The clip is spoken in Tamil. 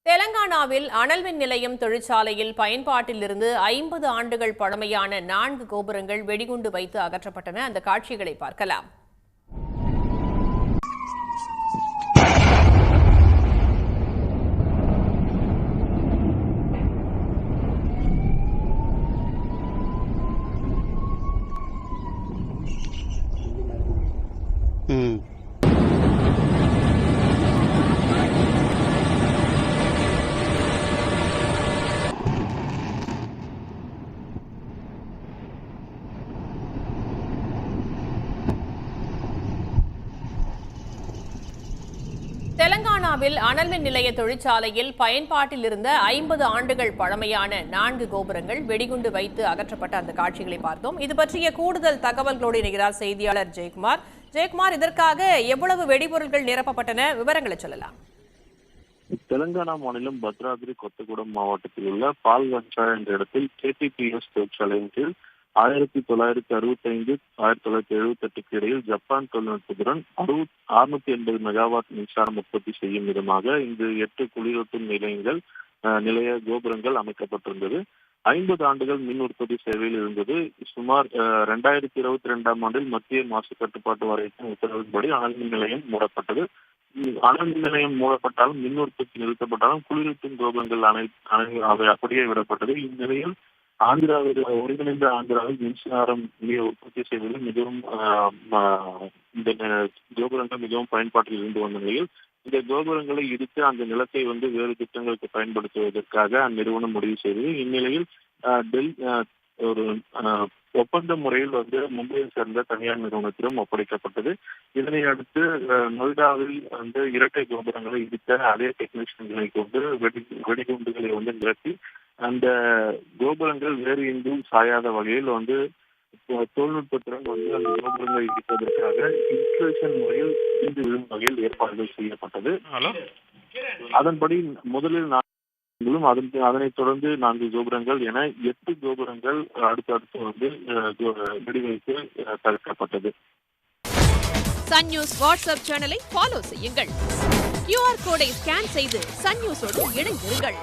தெலங்கானாவில் அனல்மின் நிலையம் தொழிற்சாலையில் பயன்பாட்டில் இருந்து 50 ஆண்டுகள் பழமையான 4 கோபுரங்கள் வெடிகுண்டு வைத்து அகற்றப்பட்டன. அந்த காட்சிகளை பார்க்கலாம். தெலங்கானாவில் அனல்மின் நிலைய தொழிற்சாலையில் பயன்பாட்டில் இருந்த 50 ஆண்டுகள் பழமையான 4 கோபுரங்கள் வெடிகுண்டு வைத்து அகற்றப்பட்ட அந்த காட்சிகளை பார்த்தோம். இது பற்றிய கூடுதல் தகவல்களோடு இணைகிறார் செய்தியாளர் ஜெயக்குமார். ஜெயக்குமார், இதற்காக எவ்வளவு வெடிபொருட்கள் நிரப்பப்பட்டன, விவரங்களை சொல்லலாம். தெலங்கானா மாநிலம் பத்ராதிரி கொத்தகுடம் மாவட்டத்தில் உள்ள பால்வன்சா என்ற இடத்தில் கேடிபிஎஸ் தொழிற்சாலையின் கீழ் 1965 1978 இடையில் ஜப்பான் தொழில்நுட்பத்துடன் 680 மெகாவாட் மின்சாரம் உற்பத்தி செய்யும் விதமாக இந்த 8 குளிரூட்டும் நிலைய கோபுரங்கள் அமைக்கப்பட்டிருந்தது. 50 ஆண்டுகள் மின் உற்பத்தி சேவையில் இருந்தது. சுமார் 2022ஆம் ஆண்டில் மத்திய மாசு கட்டுப்பாட்டு வாரியத்தின் உத்தரவின்படி அனல்மின் நிலையம் மூடப்பட்டது. அனல்மின் நிலையம் மூடப்பட்டாலும் மின் உற்பத்தி நிறுத்தப்பட்டாலும் குளிரூட்டும் கோபுரங்கள் அவை அப்படியே விடப்பட்டது. இந்நிலையில் ஒருங்கிணைந்த ஆந்திராவில் மின்சாரம் உற்பத்தி செய்வதில் மிகவும் இந்த கோபுரங்கள் மிகவும் பயன்பாட்டில் இருந்து வந்த நிலையில் இந்த கோபுரங்களை இடித்து அந்த நிலத்தை வேறு திட்டங்களுக்கு பயன்படுத்துவதற்காக அந்நிறுவனம் முடிவு செய்தது. இந்நிலையில் ஒரு ஒப்பந்த முறையில் மும்பையை சேர்ந்த தனியார் நிறுவனத்திடம் ஒப்படைக்கப்பட்டது. இதனை அடுத்து நொய்டாவில் இரட்டை கோபுரங்களை இடித்த அதே டெக்னீஷியன்களை கொண்டு வெடிகுண்டுகளை நிரப்பி அந்த கோபுரங்கள் வேறு எங்கும் சாயாத வகையில் தொழில்நுட்பத்துடன் அந்த கோபுரங்களை இடிப்பதற்காக இன்ஸ்டலேஷன் முறையில் இருந்து விழும் வகையில் ஏற்பாடுகள் செய்யப்பட்டது. அதன்படி முதலில் அதனைத் தொடர்ந்து 4 கோபுரங்கள் என 8 கோபுரங்கள் அடுத்தடுத்து வெடிவைத்து தடுக்கப்பட்டது. சன் நியூஸ் வாட்ஸ்அப் சேனலை ஃபாலோ செய்யுங்கள். QR கோடை ஸ்கேன் செய்து சன் நியூஸோடு இணைந்திருங்கள்.